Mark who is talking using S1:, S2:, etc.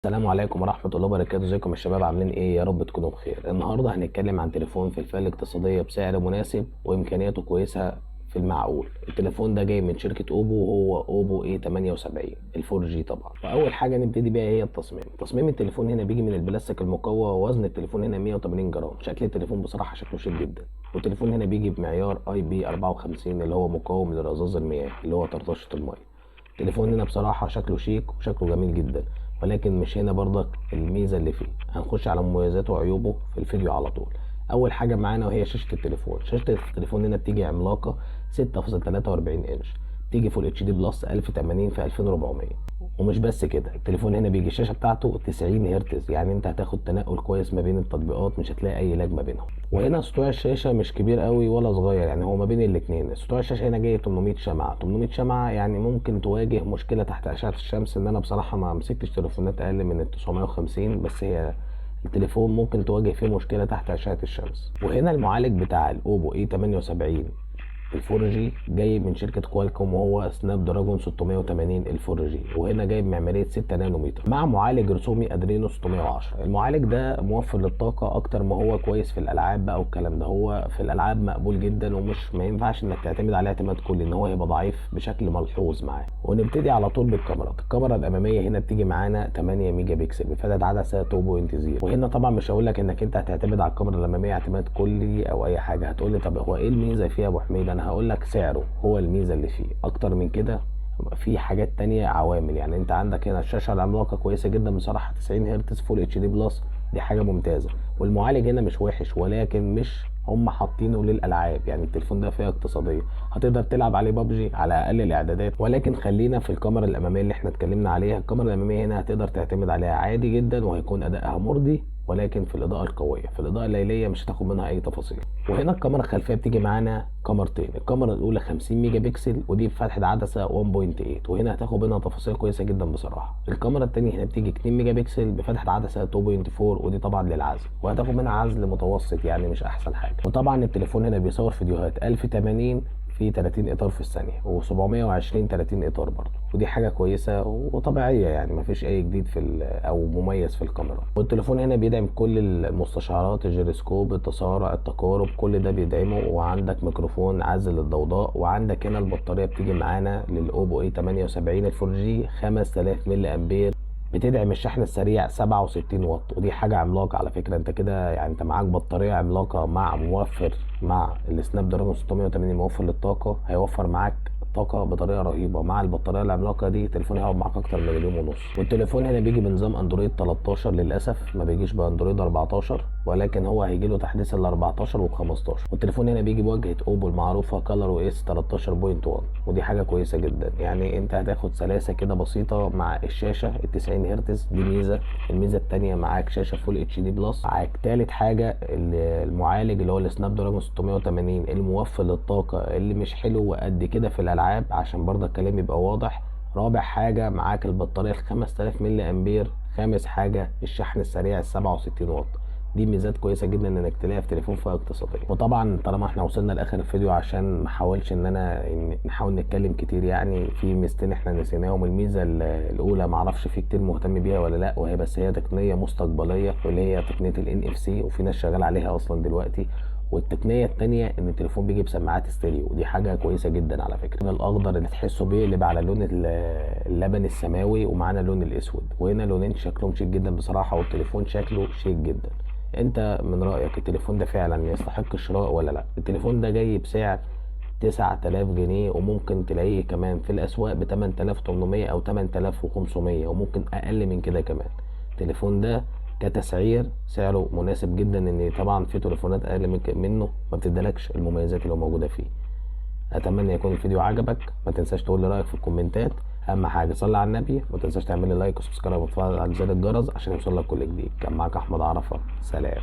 S1: السلام عليكم ورحمة الله وبركاته. ازيكم يا شباب؟ عاملين ايه؟ يا رب تكونوا بخير. النهارده هنتكلم عن تليفون في الفئة الاقتصادية بسعر مناسب وامكانياته كويسة في المعقول. التليفون ده جاي من شركة اوبو وهو اوبو اي 78 الفور جي طبعا. واول حاجة نبتدي بيها هي التصميم. تصميم التليفون هنا بيجي من البلاستيك المقوى، ووزن التليفون هنا 180 جرام. شكل التليفون بصراحة شكله شيك جدا. والتليفون هنا بيجي بمعيار اي بي 54 اللي هو مقاوم لرذاذ المياه اللي هو طرطشة المية. التليفون هنا بصراحة شكله شيك وشكله جميل جدا، ولكن مش هنا برضك الميزة اللي فيه. هنخش على مميزاته وعيوبه في الفيديو على طول. اول حاجة معانا وهي شاشة التليفون. شاشة التليفون هنا بتيجي عملاقة 6.43 انش، بتيجي فول اتش دي بلس 1080 في 2400. ومش بس كده، التليفون هنا بيجي الشاشه بتاعته 90 هرتز، يعني انت هتاخد تنقل كويس ما بين التطبيقات، مش هتلاقي اي لاج ما بينهم. وهنا سطوع الشاشه مش كبير قوي ولا صغير، يعني هو ما بين الاثنين. سطوع الشاشه هنا جاي 800 شمعه. 800 شمعه يعني ممكن تواجه مشكله تحت اشعه الشمس، ان انا بصراحه ما مسكتش تليفونات اقل من ال 950، بس هي التليفون ممكن تواجه فيه مشكله تحت اشعه الشمس. وهنا المعالج بتاع الاوبو اي 78 الفور جي جاي من شركه كوالكوم، وهو سناب دراجون 680 الفور جي، وهنا جايب معماريه 6 نانومتر مع معالج رسومي ادرينو 610. المعالج ده موفر للطاقه اكتر ما هو كويس في الالعاب بقى والكلام ده. هو في الالعاب مقبول جدا، ومش ما ينفعش انك تعتمد عليه اعتماد كلي، ان هو هيبقى ضعيف بشكل ملحوظ معاه. ونبتدي على طول بالكاميرا. الكاميرا الاماميه هنا بتيجي معانا 8 ميجا بكسل بفتحه عدسه 2.0. وهنا طبعا مش هقول لك انك انت هتعتمد على الكاميرا الاماميه اعتماد كلي او اي حاجه. هتقول لي طب هو ايه الميزه فيها يا ابو حميد؟ انا هقول لك سعره هو الميزه اللي فيه. اكتر من كده في حاجات تانية عوامل. يعني انت عندك هنا الشاشه العملاقه كويسه جدا بصراحه، 90 هرتز فول اتش دي بلس، دي حاجه ممتازه. والمعالج هنا مش وحش، ولكن مش هم حاطينه للالعاب. يعني التليفون ده فئه اقتصاديه، هتقدر تلعب عليه ببجي على اقل الاعدادات. ولكن خلينا في الكاميرا الاماميه اللي احنا اتكلمنا عليها. الكاميرا الاماميه هنا هتقدر تعتمد عليها عادي جدا، وهيكون ادائها مرضي، ولكن في الاضاءه القويه. في الاضاءه الليليه مش هتاخد منها اي تفاصيل. وهنا الكاميرا الخلفيه بتيجي معانا كاميرتين. الكاميرا الاولى 50 ميجا بكسل، ودي بفتحه عدسه 1.8، وهنا هتاخد منها تفاصيل كويسه جدا بصراحه. الكاميرا الثانيه هنا بتيجي 2 ميجا بكسل بفتحه عدسه 2.4، ودي طبعا للعزل، وهتاخد منها عزل متوسط، يعني مش احسن حاجه. وطبعا التليفون هنا بيصور فيديوهات 1080 في 30 اطار في الثانيه، و720 30 اطار برضه، ودي حاجه كويسه وطبيعيه، يعني مفيش اي جديد في او مميز في الكاميرا. والتليفون هنا بيدعم كل المستشعرات، الجيروسكوب، التسارع، التقارب، كل ده بيدعمه. وعندك ميكروفون عازل للضوضاء. وعندك هنا البطاريه بتيجي معانا للاوبو اي 78 الفور جي 5000 ملي امبير، بتدعم الشحن السريع 67 واط، ودي حاجه عملاقه على فكره. انت كده يعني انت معاك بطاريه عملاقه مع موفر، مع السناب دراجون 680 موفر للطاقه، هيوفر معاك طاقه بطريقه رهيبه. مع البطاريه العملاقه دي التليفون هيقعد معاك اكتر من اليوم ونص. والتليفون هنا بيجي بنظام اندرويد 13، للاسف ما بيجيش باندرويد 14، ولكن هو هيجي له تحديث ال 14 وال 15. والتليفون هنا بيجي بواجهه اوبو المعروفه كلر او اس 13.1، ودي حاجه كويسه جدا. يعني انت هتاخد سلاسه كده بسيطه مع الشاشه ال 90 هرتز، دي ميزه. الميزه الثانيه معاك شاشه فول اتش دي بلس. معاك ثالث حاجه المعالج اللي هو السناب دراجون 680 الموفر للطاقه، اللي مش حلو قد كده في الالعاب، عشان برضه الكلام يبقى واضح. رابع حاجه معاك البطاريه ال 5000 ملي امبير. خامس حاجه الشحن السريع ال 67 واط. دي ميزات كويسه جدا انك تلاقيها في تليفون فئه اقتصاديه. وطبعا طالما احنا وصلنا لاخر الفيديو، عشان ما احاولش ان انا نحاول نتكلم كتير، يعني في ميزتين احنا نسيناهم. الميزه الاولى معرفش في كتير مهتم بيها ولا لا، وهي بس هي تقنيه مستقبليه، واللي هي تقنيه الان اف سي، وفي ناس شغاله عليها اصلا دلوقتي. والتقنيه الثانيه ان التليفون بيجي بسماعات ستيريو، ودي حاجه كويسه جدا على فكره. اللون الاخضر اللي تحسه بيقلب على لون اللبن السماوي، ومعانا اللون الاسود، وهنا لونين شكلهم شيك جدا بصراحه، والتليفون شكله شيك جدا. انت من رأيك التليفون ده فعلا يستحق الشراء ولا لا؟ التليفون ده جاي بسعر 9000 جنيه، وممكن تلاقيه كمان في الاسواق ب 8800 او 8500، وممكن اقل من كده كمان. التليفون ده كتسعير سعره مناسب جدا، ان طبعا في تليفونات اقل منه ما بتدالكش المميزات اللي موجوده فيه. اتمنى يكون الفيديو عجبك. ما تنساش تقول لي رايك في الكومنتات. اهم حاجه صلي على النبي، ما تنساش تعمل لي لايك وسبسكرايب وتفعل على زر الجرس عشان يوصلك كل جديد. كان معاك احمد عرفه، سلام.